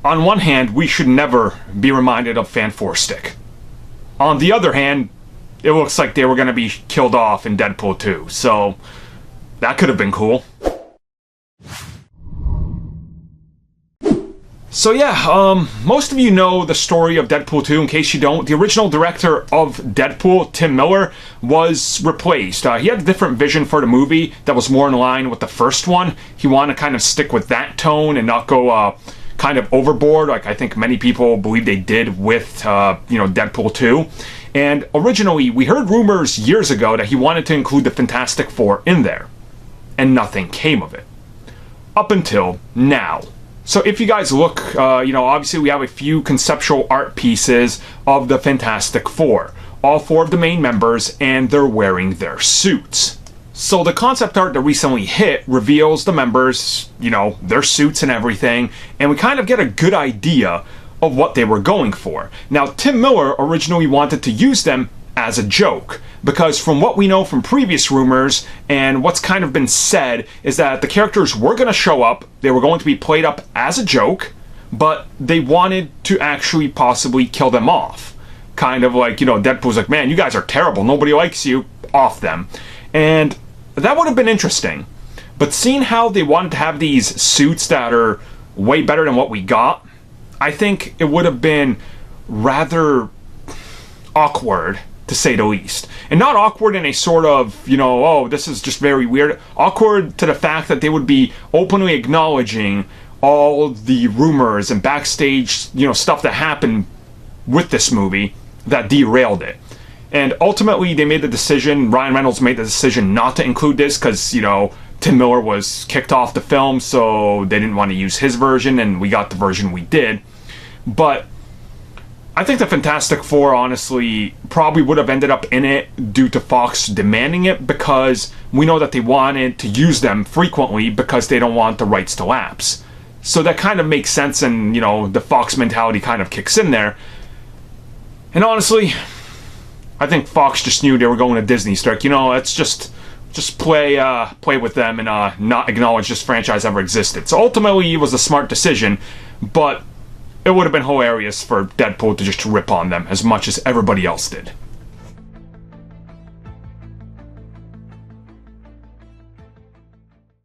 on one hand, we should never be reminded of Fan Four Stick. On the other hand, it looks like they were going to be killed off in Deadpool 2, so that could have been cool. So yeah, most of you know the story of Deadpool 2. In case you don't, the original director of Deadpool, Tim Miller, was replaced. He had a different vision for the movie that was more in line with the first one. He wanted to kind of stick with that tone and not go kind of overboard, like I think many people believe they did with, Deadpool 2. And originally, we heard rumors years ago that he wanted to include the Fantastic Four in there. And nothing came of it. Up until now. So if you guys look, obviously we have a few conceptual art pieces of the Fantastic Four. All four of the main members, and they're wearing their suits. So the concept art that recently hit reveals the members, their suits and everything, and we kind of get a good idea of what they were going for. Now, Tim Miller originally wanted to use them as a joke, because from what we know from previous rumors and what's kind of been said is that the characters were going to show up, they were going to be played up as a joke, but they wanted to actually possibly kill them off. Kind of like, Deadpool's like, man, you guys are terrible, nobody likes you, off them. And that would have been interesting. But seeing how they wanted to have these suits that are way better than what we got, I think it would have been rather awkward, to say the least. And not awkward in a sort of, oh, this is just very weird. Awkward to the fact that they would be openly acknowledging all the rumors and backstage, stuff that happened with this movie that derailed it. And ultimately, they made the decision, Ryan Reynolds made the decision not to include this because, Tim Miller was kicked off the film, so they didn't want to use his version, and we got the version we did. But I think the Fantastic Four, honestly, probably would have ended up in it due to Fox demanding it, because we know that they wanted to use them frequently because they don't want the rights to lapse. So that kind of makes sense, and, the Fox mentality kind of kicks in there. And honestly, I think Fox just knew they were going to Disney. So like, let's just play with them and not acknowledge this franchise ever existed. So ultimately, it was a smart decision, but it would have been hilarious for Deadpool to just rip on them as much as everybody else did.